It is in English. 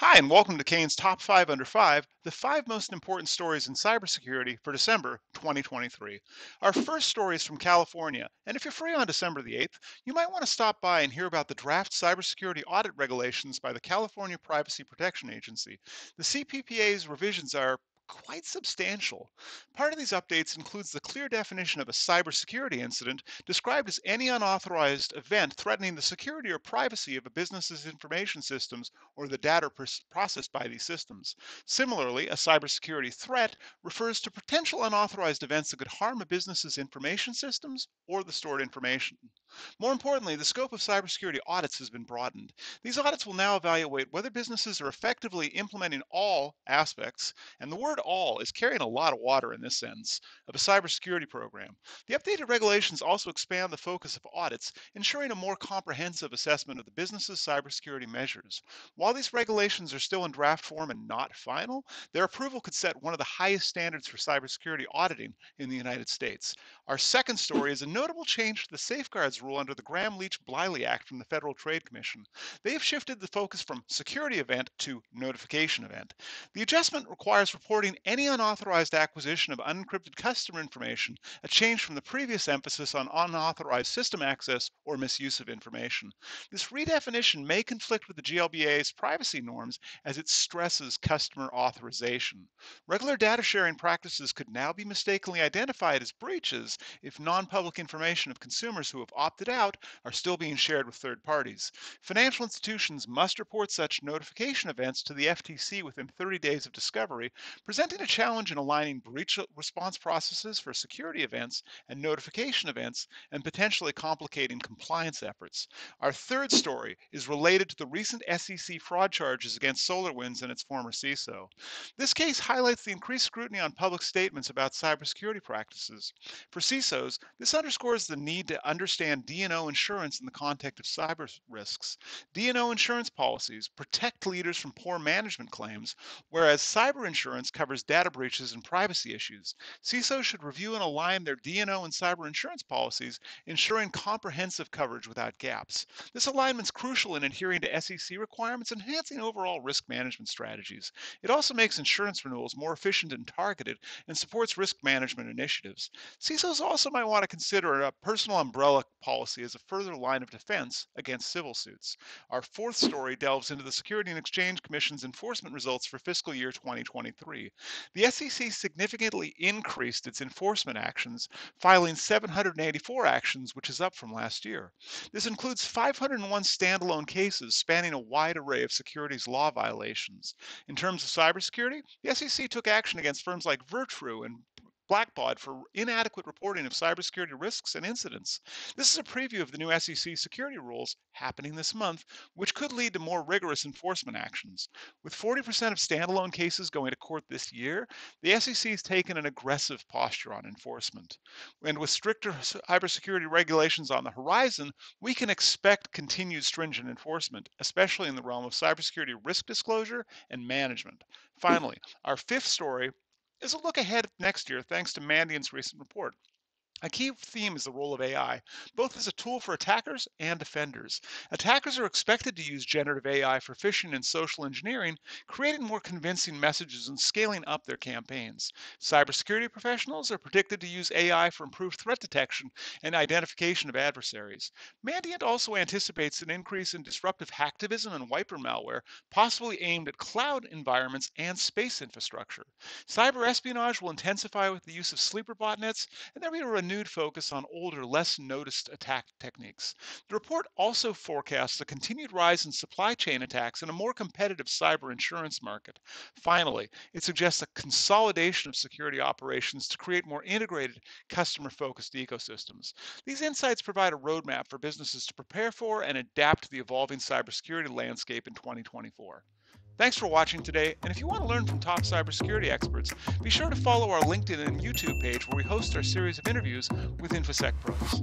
Hi, and welcome to Kane's Top 5 Under 5, the five most important stories in cybersecurity for December 2023. Our first story is from California, and if you're free on December the 8th, you might want to stop by and hear about the draft cybersecurity audit regulations by the California Privacy Protection Agency. The CPPA's revisions are quite substantial. Part of these updates includes the clear definition of a cybersecurity incident, described as any unauthorized event threatening the security or privacy of a business's information systems or the data processed by these systems. Similarly, a cybersecurity threat refers to potential unauthorized events that could harm a business's information systems or the stored information. More importantly, the scope of cybersecurity audits has been broadened. These audits will now evaluate whether businesses are effectively implementing all aspects, and the word all is carrying a lot of water in this sense, of a cybersecurity program. The updated regulations also expand the focus of audits, ensuring a more comprehensive assessment of the business's cybersecurity measures. While these regulations are still in draft form and not final, their approval could set one of the highest standards for cybersecurity auditing in the United States. Our second story is a notable change to the safeguards rule under the Graham-Leach-Bliley Act from the Federal Trade Commission. They have shifted the focus from security event to notification event. The adjustment requires reporting any unauthorized acquisition of unencrypted customer information, a change from the previous emphasis on unauthorized system access or misuse of information. This redefinition may conflict with the GLBA's privacy norms as it stresses customer authorization. Regular data sharing practices could now be mistakenly identified as breaches if non-public information of consumers who have opted out are still being shared with third parties. Financial institutions must report such notification events to the FTC within 30 days of discovery, presenting a challenge in aligning breach response processes for security events and notification events and potentially complicating compliance efforts. Our third story is related to the recent SEC fraud charges against SolarWinds and its former CISO. This case highlights the increased scrutiny on public statements about cybersecurity practices. For CISOs, this underscores the need to understand D&O insurance in the context of cyber risks. D&O insurance policies protect leaders from poor management claims, whereas cyber insurance covers data breaches and privacy issues. CISOs should review and align their D&O and cyber insurance policies, ensuring comprehensive coverage without gaps. This alignment is crucial in adhering to SEC requirements and enhancing overall risk management strategies. It also makes insurance renewals more efficient and targeted and supports risk management initiatives. CISOs also might want to consider a personal umbrella policy as a further line of defense against civil suits. Our fourth story delves into the Security and Exchange Commission's enforcement results for fiscal year 2023. The SEC significantly increased its enforcement actions, filing 784 actions, which is up from last year. This includes 501 standalone cases spanning a wide array of securities law violations. In terms of cybersecurity, the SEC took action against firms like Virtru and Blackbaud for inadequate reporting of cybersecurity risks and incidents. This is a preview of the new SEC security rules happening this month, which could lead to more rigorous enforcement actions. With 40% of standalone cases going to court this year, the SEC has taken an aggressive posture on enforcement. And with stricter cybersecurity regulations on the horizon, we can expect continued stringent enforcement, especially in the realm of cybersecurity risk disclosure and management. Finally, our fifth story is a look ahead next year thanks to Mandiant's recent report. A key theme is the role of AI, both as a tool for attackers and defenders. Attackers are expected to use generative AI for phishing and social engineering, creating more convincing messages and scaling up their campaigns. Cybersecurity professionals are predicted to use AI for improved threat detection and identification of adversaries. Mandiant also anticipates an increase in disruptive hacktivism and wiper malware, possibly aimed at cloud environments and space infrastructure. Cyber espionage will intensify with the use of sleeper botnets, and there will be a renewed focus on older, less noticed attack techniques. The report also forecasts a continued rise in supply chain attacks and a more competitive cyber insurance market. Finally, it suggests a consolidation of security operations to create more integrated, customer-focused ecosystems. These insights provide a roadmap for businesses to prepare for and adapt to the evolving cybersecurity landscape in 2024. Thanks for watching today, and if you want to learn from top cybersecurity experts, be sure to follow our LinkedIn and YouTube page where we host our series of interviews with InfoSec pros.